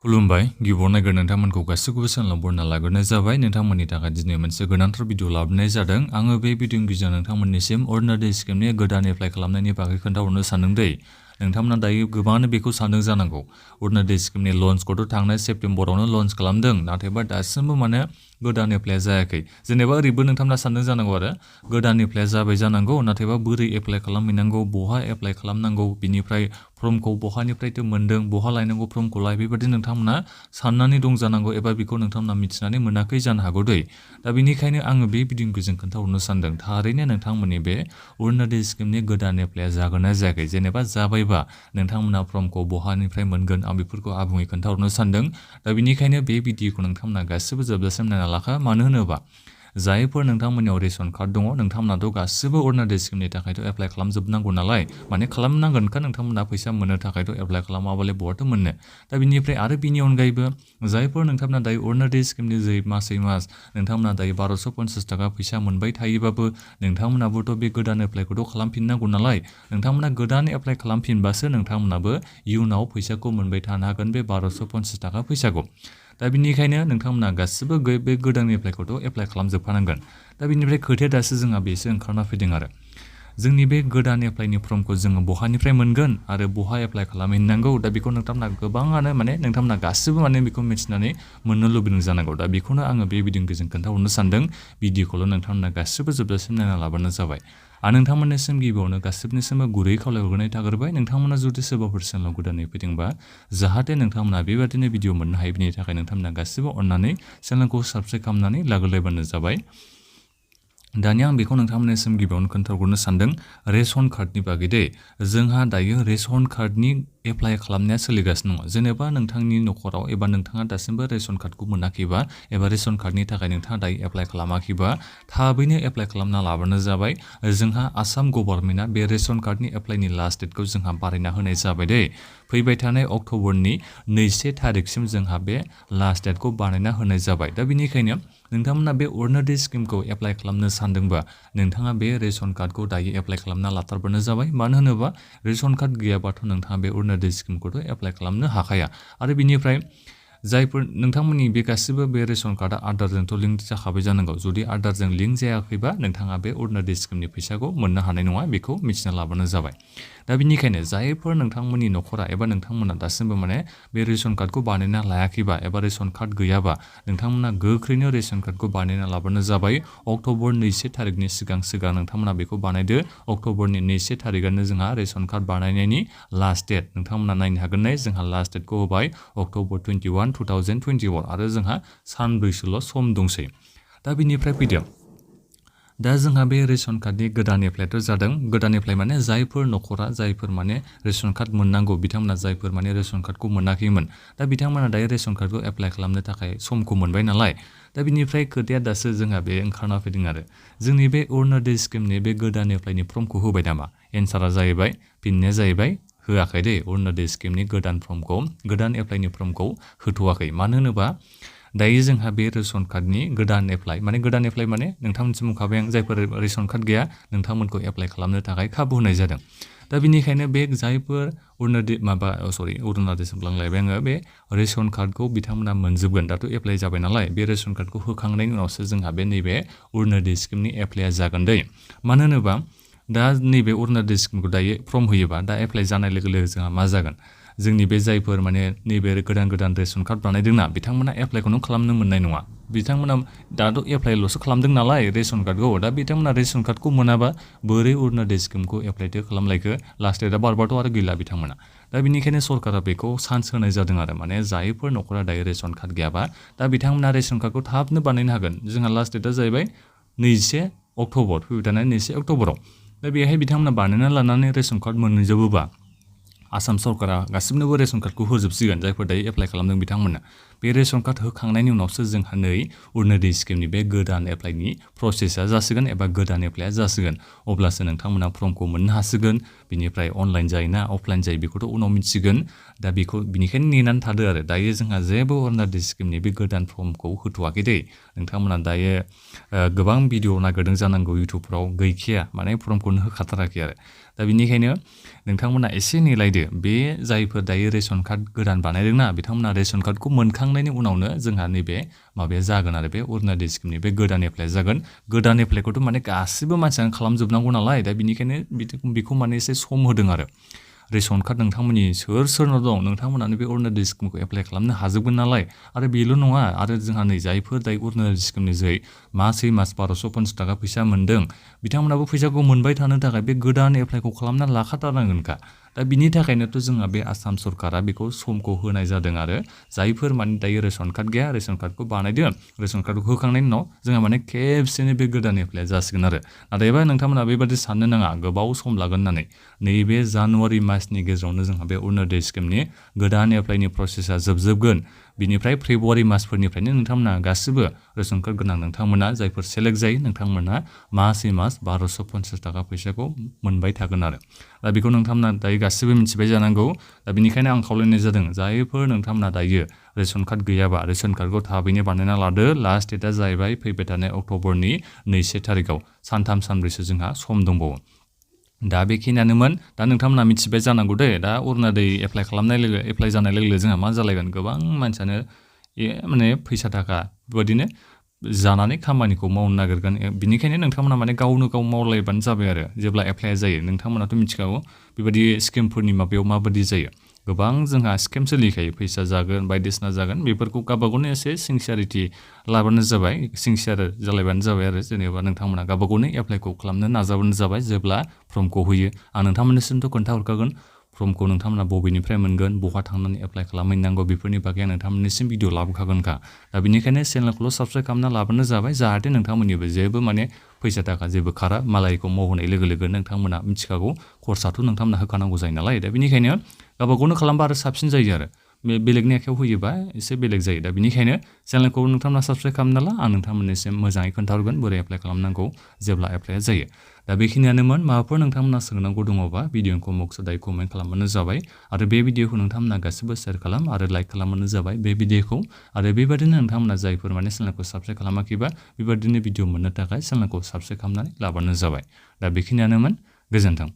खुलुमबाय गिबियाव नायगोर नोंथांमोनखौ गासैखौबो चेनेलाव बरायना लाग्रोनाय जाबाय नोंथांमोननि थाखाय दिनै मोनसे गोनांथार भिडिअ लाबोनाय जादों आङो बे भिडिअनि गेजेरजों नोंथांमोननिसिम अरुनोदय स्किमनि गोदान एप्लाइ खालामनायनि बागै खोन्थाहरनो सानदों दै नोंथांमोना दायो गोबाङानो बेखौ सानदों जानांगौ अरुनोदय स्किमनि लन्चखौथ' थांनाय सेप्तेम्बरावनो लन्च खालामदों नाथायबा दासिमबो माने गोदान एप्लाइया जायाखै जेनेबा ओरैबो नोंथांमोना सानदों जानांगौ आरो गोदान एप्लाइया जाबाय जानांगौ नाथायबा बोरै एप्लाइ खालामहैनांगौ बहा एप्लाइ खालामनांगौ बिनिफ्राय फर्मखौ बहानिफ्रायथो मोन्दों बहा लायनांगौ फर्मखौलाय बेबायदि नोंथांमोना साननानै दं जानांगौ एबा बेखौ नोंथांमोना मिथिनानै मोनाखै जानो हागौ दै दा बेनिखायनो आङो बे भिडिअखौ जों खोन्थाहरनो सानदों थारैनो नोंथांमोननि बे अरुनोदय स्किमनि गोदान एप्लाइया जागोन ना जायाखै जेनेबा जाबायबा नोंथांमोना फर्मखौ बहानिफ्राय मोनगोन आं बेफोरखौ आबुङै खोन्थाहरनो सानदों दा बेनिखायनो बे भिडिअखौ नोंथांमोना गासिबो जोबजासिम नायना लाखा मानो होनोबा जायफोर नोंथांमोननियाव रेशन कार्ड दङ नोंथांमोनाथ' गासिबो अरुनोदय स्किमनि थाखायथ' एप्लाइ खालामजोबनांगौ नालाय माने खालामनांगोनखा नोंथांमोना फैसा मोननो थाखायथ' एप्लाइ खालामाबालाय बहाथो मोननो दा बिनिफ्राय आरो बिनि अनगायैबो जायफोर नोंथांमोना दायो अरुनोदय स्किमनि जै मासै मास नोंथांमोना दायो 1250 थाखा फैसा मोनबाय थायोबाबो नोंथांमोनाबोथ' बे गोदान एप्लाइखौथ' खालामफिननांगौ नालाय नोंथांमोना गोदान एप्लाइ खालामफिनबासो नोंथांमोनाबो इयुनाव फैसाखौ मोनबाय थानो हागोन बे 1250 थाखा फैसाखौ दा बिनिखायनो नोंथांमोना गासिबो बे गोदान एप्लाइखौथ' एप्लाइ खालामजोबखानांगोन दा बिनिफ्राय खोथाया दासो जोंहा बेसो ओंखारना फैदों आरो जोंनि बे गोदान एप्लाइनि फर्मखौ जोङो बहानिफ्राय मोनगोन आरो बहा एप्लाइ खालामहैनांगौ दा बेखौ नोंथांमोना गोबाङानो माने नोंथांमोना गासिबो माने बेखौ मिथिनानै मोननो लुबैदों जानांगौ दा बेखौनो आङो बे भिडिअखौ जों खोन्थाहरनो सानदों भिडिअखौल' नोंथांमोना गासिबो जोबजासिम नायना लाबानो जाबाय आरो नोंथांमोननिसिम गिबियावनो गासिबनिसिमबो गुरै खावलायहरनाय थाग्रोबाय नोंथांमोना जुदि सोरबाफोर चेनेलाव गोदानै फैदोंबा जाहाथे नोंथांमोना बेबादिनो भिडिअ मोननो हायो बिनि थाखाय नोंथांमोना गासिबो अननानै चेनेलखौ साबस्क्राइब खालामनानै लाग्रोलायबानो जाबाय दानिया आं बेखौ नोंथांमोननिसिम गिबियावनो खोन्थाहरनो सानदों रेशन कार्डनि बागै दै जोंहा दायो रेशन कार्डनि एप्लाइ खालामनाया सोलिगासिनो दङ जेनेबा नोंथांनि न'खराव एबा नोंथाङा दासिमबो रेशन कार्डखौ मोनाखैबा एबा रेशन कार्डनि थाखाय नोंथाङा दायो एप्लाइ खालामाखैबा थाबैनो एप्लाइ खालामना लाबानो जाबाय जोंहा आसाम गभर्नमेन्टआ बे रेशन कार्डनि एप्लाइनि लास्ट डेटखौ जोंहा बारायना होनाय जाबाय दै फैबाय थानाय अक्ट'बरनि 2 थारिखसिम जोंहा बे लास्ट डेटखौ बानायना होनाय जाबाय दा बेनिखायनो नोंथांमोना बे अरुनोदय स्किमखौ एप्लाइ खालामनो सानदोंबा नोंथाङा बे रेशन कार्डखौ दायो एप्लाइ खालामना लाथारबानो जाबाय मानो होनोबा रेशन कार्ड गैयाबाथ' नोंथाङा बे अरुनोदय स्किमखौथ' एप्लाइ खालामनो हाखाया आरो बिनिफ्राय जायफोर नोंथांमोननि बे गासिबो बे रेशन कार्डआ आधारजोंथ' लिंक जाखाबाय जानांगौ जुदि आधारजों लिंक जायाखैबा नोंथाङा बे अरुनोदय स्किमनि फैसाखौ मोननो हानाय नङा बेखौ मिथिना लाबानो जाबाय दा बिनिखायनो जायफोर नोंथांमोननि न'खरा एबा नोंथांमोना दासिमबो माने बे रेशन कार्डखौ बानायना लायाखैबा एबा रेशन कार्ड गैयाबा नोंथांमोना गोख्रैनो रेशन कार्डखौ बानायना लाबानो जाबाय अक्ट'बर 2 थारिखनि सिगां नोंथांमोना बेखौ बानायदो अक्ट'बरनि 2 थारिखआनो जोंहा रेशन कार्ड बानायनायनि लास्ट डेट नोंथांमोना नायनो हागोन ने जोंहा लास्ट डेटखौ होबाय अक्ट'बर 21 2024 आरो जोंहा सानब्रैसोल' सम दंसै दा बिनिफ्राय फैदों दा जोंहा बे रेशन कार्डनि गोदान एप्लाइथ' जादों गोदान एप्लाइ माने जायफोर न'खरा जायफोर माने रेशन कार्ड मोननांगौ बिथांमोना जायफोर माने रेशन कार्डखौ मोनाखैमोन दा बिथांमोना दायो रेशन कार्डखौ एप्लाइ खालामनो थाखाय समखौ मोनबाय नालाय दा बिनिफ्राय खोथाया दासो जोंहा बे ओंखारना फैदों आरो जोंनि बे अरुनोदय स्किमनि बे गोदान एप्लाइनि फर्मखौ होबाय नामा एन्सारा जाहैबाय फिननाया जाहैबाय होआखै दे अरुनोदय स्किमनि गोदान फर्मखौ गोदान एप्लाइनि फर्मखौ होथ'वाखै मानो होनोबा दायो जोंहा बे रेशन कार्डनि गोदान एप्लाइ माने नोंथांमोनसिम बुंखाबाय आं जायफोर रेशन कार्ड गैया नोंथांमोनखौ एप्लाइ खालामनो थाखाय खाबु होनाय जादों दा बिनिखायनो बे जायफोर अरुनोदय बुंलांलायबाय आङो बे रेशन कार्डखौ बिथांमोना मोनजोबगोन दाथ' एप्लाइ जाबाय नालाय बे रेशन कार्डखौ होखांनायनि उनावसो जोंहा बे नैबे अरुनोदय स्किमनि एप्लाइया जागोन दै मानो होनोबा दा नैबे अरुनोदय स्किमखौ दायो फर्म होयोबा दा एप्लाइ जानाय लोगो लोगो जोंहा मा जागोन जोंनि बे जायफोर माने नैबे गोदान रेशन कार्ड बानायदोंना बिथांमोना एप्लाइखौनो खालामनो मोननाय नङा बिथांमोना दाथ' एप्लाइल'सो खालामदों नालाय रेशन कार्डखौ दा बिथांमोना रेशन कार्डखौ मोनाबा बोरै अरुनोदय स्किमखौ एप्लाइथो खालामलायखो लास्ट डेटआ बारबाथ' आरो गैला बिथांमोना दा बिनिखायनो सरकारा बेखौ चान्स होनाय जादों आरो माने जायफोर न'खरा दायो रेशन कार्ड गैयाबा दा बिथांमोना रेशन कार्डखौ थाबनो बानायनो हागोन जोंहा लास्ट डेटआ जाहैबाय 2 अक्ट'बर फैबाय थानाय 2 अक्ट'बराव दा बेहाय बिथांमोना बानायना लानानै रेशन कार्ड मोनजोबोबा आसाम सरकारा गासिबनोबो रेशन कार्डखौ होजोबसिगोन जायफोर दायो एप्लाइ खालामदों बिथांमोननो बे रेशन कार्ड होखांनायनि उनावसो जोंहा नै अरुनोदय स्किमनि बे गोदान एप्लाइनि प्रसेसा जासिगोन एबा गोदान एप्लाइया जासिगोन अब्लासो नोंथांमोना फर्मखौ मोननो हासिगोन बिनिफ्राय अनलाइन जायोना अफलाइन जायो बेखौथ' उनाव मिथिगोन दा बिनिखायनो नेनानै थादो आरो दायो जोंहा जेबो अरुनोदय स्किमनि बे गोदान फर्मखौ होथ'वाखै दै नोंथांमोना दायो गोबां भिडिअ नागिरदों जानांगौ इउटुबफ्राव गैखाया माने फर्मखौनो होखाथाराखै आरो दा बेनिखायनो नोंथांमोना एसे नेलायदो बे जायफोर दायो रेशन कार्ड गोदान बानायदोंना बिथांमोना रेशन कार्डखौ मोनखांनायनि उनावनो जोंहा नैबे माबाया जागोन आरो बे अरुण'दय स्किमनि बे गोदान एप्लाइ जागोन गोदान एप्लाइखौथ' माने गासिबो मानसियानो खालामजोबनांगौ नालाय दा बेनिखायनो बेखौ माने एसे सम होदों आरो रेशन कार्ड नोंथांमोननि सोरनाव दं नोंथांमोनानो बे अरुण'दय स्किमखौ एप्लाइ खालामनो हाजोबगोन नालाय आरो बेल' नङा आरो जोंहा नै जायफोर दायो अरुण'दय स्किमनि जोहै मासै मास 1250 थाखा फैसा मोन्दों बिथांमोनाबो फैसाखौ मोनबाय थानो थाखाय बे गोदान एप्लाइखौ खालामना लाखाथारनांगोनखा दा बिनि थाखायनोथ' जोंहा बे आसाम सरकारा बेखौ समखौ होनाय जादों आरो जायफोर माने दायो रेशन कार्ड गैया रेशन कार्डखौ बानायदो रेशन कार्डखौ होखांनायनि उनाव जोंहा माने खेबसेनो बे गोदान एप्लाइआ जासिगोन आरो नाथायबा नोंथांमोना बेबादि साननो नाङा गोबाव सम लागोन होननानै नैबे जानुवारि मासनि गेजेरावनो जोंहा बे अरुण'दय स्किमनि गोदान एप्लाइनि प्रसेसा जोबजोबगोन बिनिफ्राय फेब्रुवारि मासफोरनिफ्रायनो नोंथांमोना गासिबो रेशन कार्ड गोनां नोंथांमोना जायफोर सेलेक्ट जायो नोंथांमोना मासै मास 1250 थाखा फैसाखौ मोनबाय थागोन आरो दा बेखौ नोंथांमोना दायो गासिबो मिथिबाय जानांगौ दा बेनिखायनो आं खावलायनाय जादों जायफोर नोंथांमोना दायो रेशन कार्ड गैयाबा रेशन कार्डखौ थाबैनो बानायना लादो लास्ट डेटआ जाहैबाय फैबाय थानाय अक्ट'बरनि 2 थारिखआव सानथाम सानब्रैसो जोंहा सम दंबावो दा बेखिनियानोमोन दा नोंथांमोना मिथिबाय जानांगौ दे दा अरुण'दय एप्लाइ जानाय लोगो जोंहा मा जालायगोन गोबां मानसियानो माने फैसा थाखा बेबायदिनो जानानै खामानिखौ मावनो नागिरगोन बिनिखायनो नोंथांमोना माने गावनो गाव मावलायबानो जाबाय आरो जेब्ला एप्लाइआ जायो नोंथांमोनाथ' मिथिखागौ बेबायदि स्किमफोरनि माबायाव माबायदि जायो गोबां जोंहा स्किम सोलिखायो फैसा जागोन बायदिसिना जागोन बेफोरखौ गावबागावनो एसे सिनसियारिटि लाबानो जाबाय सिनसियार जालायबानो जाबाय आरो जेनेबा नोंथांमोना गावबागावनो एप्लाइखौ खालामनो नाजाबानो जाबाय जेब्ला फर्मखौ होयो आं नोंथांमोननिसिमथ' खोन्थाहरखागोन फर्मखौ नोंथांमोना बबेनिफ्राय मोनगोन बहा थांनानै एप्लाइ खालामहैनांगौ बेफोरनि बागै आं नोंथांमोननिसिम भिडिअ लाबोखागोनखा दा बेनिखायनो चेनेलखौल' साबस्क्राइब खालामना लाबानो जाबाय जाहाथे नोंथांमोननिबो जेबो माने फैसा थाखा जेबो खारा मालायखौ मावहोनाय लोगो लोगो नोंथांमोना मिथिखागौ खरसाथ' नोंथांमोना होखानांगौ जायो नालाय दा बेनिखायनो गावबागावनो खालामबा आरो साबसिन जायो आरो बेलेगनि आखायाव होयोबा एसे बेलेग जायो दा बेनिखायनो चेनेलखौ नोंथांमोना साबस्क्राइब खालामना ला आं नोंथांमोननिसिम मोजाङै खोन्थाहरगोन बोरै एप्लाइ खालामनांगौ जेब्ला एप्लाइआ जायो दा बेखिनियानोमोन माबाफोर नोंथांमोना सोंनांगौ दङबा भिडिअखौ दायो कमेन्ट खालामबानो जाबाय आरो बे भिडिअखौ नोंथांमोना गासिबो शेयार खालाम आरो लाइक खालामबानो जाबाय बे भिडिअखौ आरो बेबायदिनो नोंथांमोना जायफोर माने चेनेलखौ साबस्क्राइब खालामाखैबा बेबायदिनो भिडिअ मोननो थाखाय चेनेलखौ साबस्क्राइब खालामनानै लाबानो जाबाय दा बेखिनियानोमोन गोजोन्थों